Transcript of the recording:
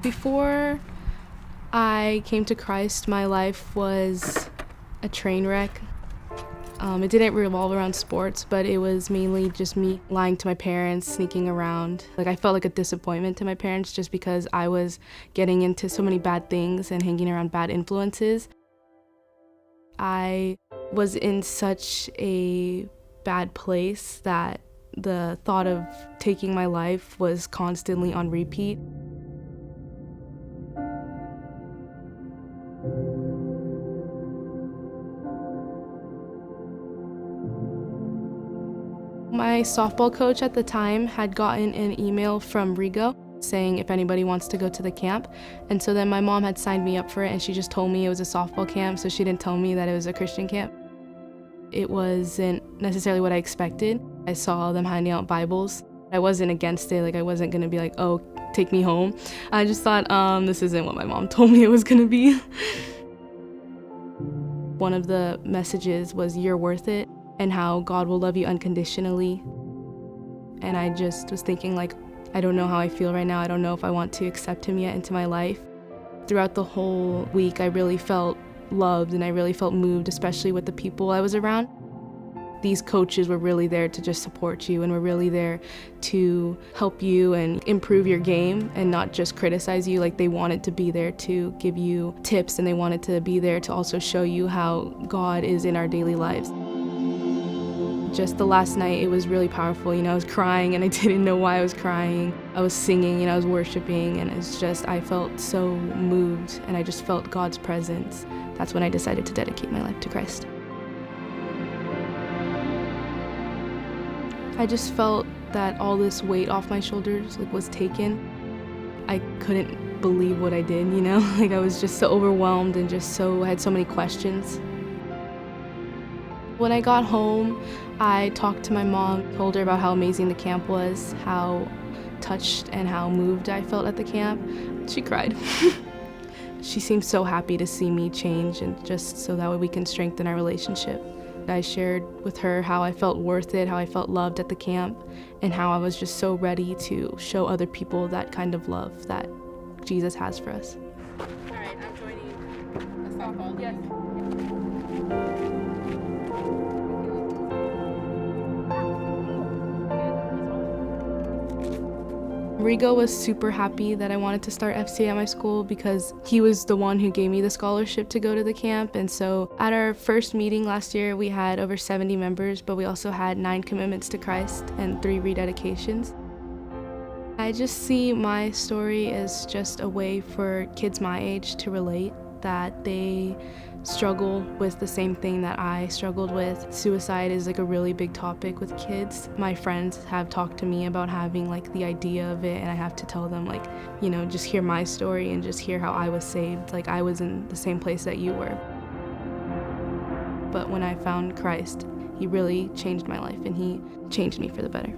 Before I came to Christ, my life was a train wreck. It didn't revolve around sports, but it was mainly just me lying to my parents, sneaking around. I felt like a disappointment to my parents just because I was getting into so many bad things and hanging around bad influences. I was in such a bad place that the thought of taking my life was constantly on repeat. My softball coach at the time had gotten an email from Rigo saying if anybody wants to go to the camp. And so then my mom had signed me up for it, and she just told me it was a softball camp, so she didn't tell me that it was a Christian camp. It wasn't necessarily what I expected. I saw them handing out Bibles. I wasn't against it, I wasn't gonna be like, oh, take me home. I just thought, this isn't what my mom told me it was gonna be. One of the messages was, "You're worth it," and how God will love you unconditionally. And I just was thinking, I don't know how I feel right now. I don't know if I want to accept him yet into my life. Throughout the whole week, I really felt loved and I really felt moved, especially with the people I was around. These coaches were really there to just support you and were really there to help you and improve your game and not just criticize you. They wanted to be there to give you tips, and they wanted to be there to also show you how God is in our daily lives. Just the last night, it was really powerful. I was crying and I didn't know why I was crying. I was singing and I was worshiping, and I felt so moved and I just felt God's presence. That's when I decided to dedicate my life to Christ. I just felt that all this weight off my shoulders was taken. I couldn't believe what I did, I was just so overwhelmed and I had so many questions. When I got home, I talked to my mom, told her about how amazing the camp was, how touched and how moved I felt at the camp. She cried. She seemed so happy to see me change, and just so that way we can strengthen our relationship. I shared with her how I felt worth it, how I felt loved at the camp, and how I was just so ready to show other people that kind of love that Jesus has for us. All right, I'm joining the softball. Yes. Rigo was super happy that I wanted to start FCA at my school because he was the one who gave me the scholarship to go to the camp. And so at our first meeting last year, we had over 70 members, but we also had 9 commitments to Christ and 3 rededications. I just see my story as just a way for kids my age to relate, that they struggle with the same thing that I struggled with. Suicide is a really big topic with kids. My friends have talked to me about having the idea of it, and I have to tell them just hear my story and just hear how I was saved. I was in the same place that you were. But when I found Christ, he really changed my life, and he changed me for the better.